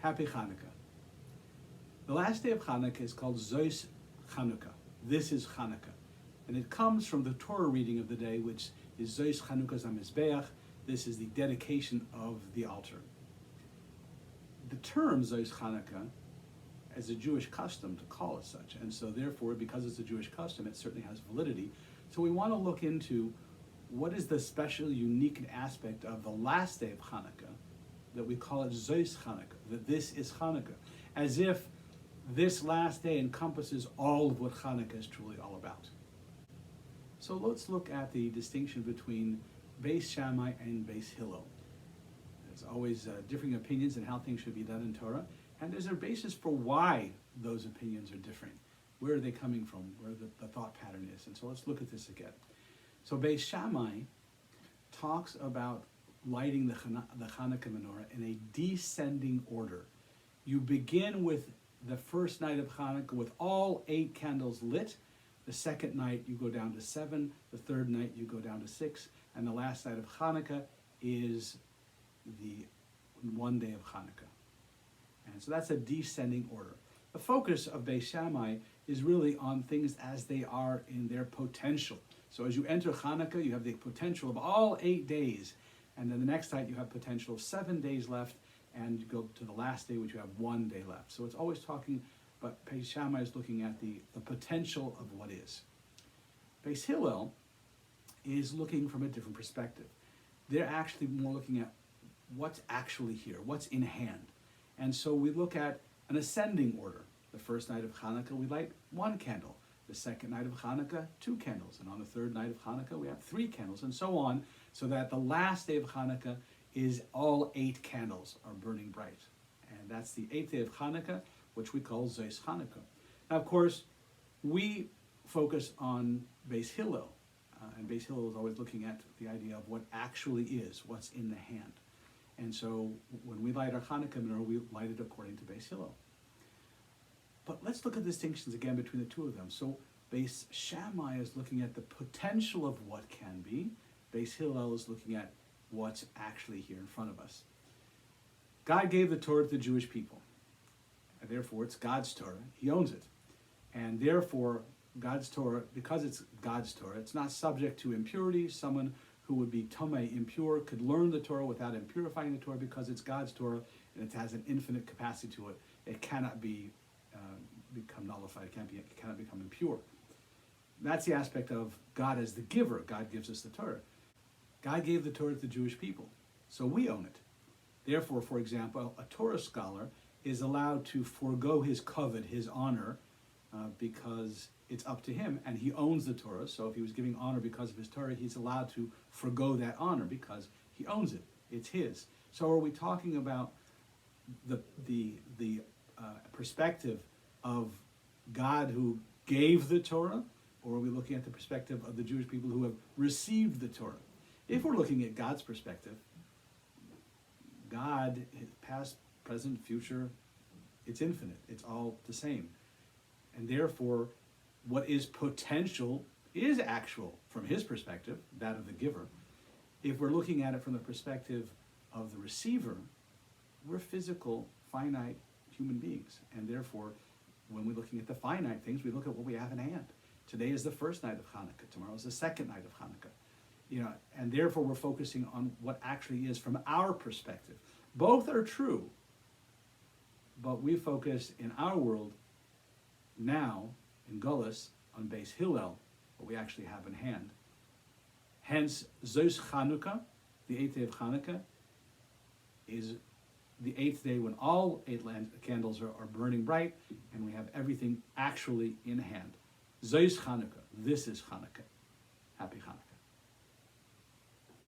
Happy Chanukah. The last day of Chanukah is called Zois Chanukah. This is Chanukah. And it comes from the Torah reading of the day, which is Zois Chanukah Zamizbeach. This is the dedication of the altar. The term Zois Chanukah is a Jewish custom to call it such. And so therefore, because it's a Jewish custom, it certainly has validity. So we want to look into what is the special, unique aspect of the last day of Chanukah that we call it Zois Chanukah, that this is Chanukah, as if this last day encompasses all of what Chanukah is truly all about. So let's look at the distinction between Bais Shamai and Bais Hillel. There's always differing opinions on how things should be done in Torah, and there's a basis for why those opinions are different. Where are they coming from? Where the thought pattern is. And so let's look at this again. So Bais Shamai talks about lighting the Chanukah menorah in a descending order. You begin with the first night of Chanukah with all 8 candles lit. The second night you go down to 7. The third night you go down to 6. And the last night of Chanukah is the one day of Chanukah. And so that's a descending order. The focus of Bais Shammai is really on things as they are in their potential. So as you enter Chanukah, you have the potential of all 8 days. And then the next night you have potential of 7 days left. And you go to the last day, which you have 1 day left. So it's always talking, but Bais Shammai is looking at the potential of what is. Bais Hillel is looking from a different perspective. They're actually more looking at what's actually here, what's in hand. And so we look at an ascending order. The first night of Chanukah, we light 1 candle. The second night of Chanukah, 2 candles. And on the third night of Chanukah, we have 3 candles, and so on, so that the last day of Chanukah is all 8 candles are burning bright. And that's the 8th day of Chanukah, which we call Zois Chanukah. Now, of course, we focus on Bais Hillel. And Bais Hillel is always looking at the idea of what actually is, what's in the hand. And so when we light our Chanukah menorah, we light it according to Bais Hillel. But let's look at the distinctions again between the two of them. So Bais Shammai is looking at the potential of what can be. Bais Hillel is looking at what's actually here in front of us. God gave the Torah to the Jewish people. And therefore, it's God's Torah. He owns it. And therefore, God's Torah, because it's God's Torah, it's not subject to impurity. Someone who would be tamei, impure, could learn the Torah without impurifying the Torah because it's God's Torah and it has an infinite capacity to it. It cannot become nullified. It cannot become impure. That's the aspect of God as the giver. God gives us the Torah. God gave the Torah to the Jewish people, so we own it. Therefore, for example, a Torah scholar is allowed to forego his kavod, his honor, because it's up to him, and he owns the Torah. So if he was giving honor because of his Torah, he's allowed to forego that honor because he owns it. It's his. So are we talking about the perspective of God who gave the Torah, or are we looking at the perspective of the Jewish people who have received the Torah? If we're looking at God's perspective, God, past, present, future, it's infinite. It's all the same. And therefore, what is potential is actual from his perspective, that of the giver. If we're looking at it from the perspective of the receiver, we're physical, finite human beings. And therefore, when we're looking at the finite things, we look at what we have in hand. Today is the first night of Chanukah. Tomorrow is the second night of Chanukah. And therefore we're focusing on what actually is from our perspective. Both are true, but we focus in our world now, in Gullus, on Bais Hillel, what we actually have in hand. Hence, Zois Chanukah, the 8th day of Chanukah, is the 8th day when all 8 candles are burning bright, and we have everything actually in hand. Zois Chanukah, this is Chanukah. Happy Chanukah.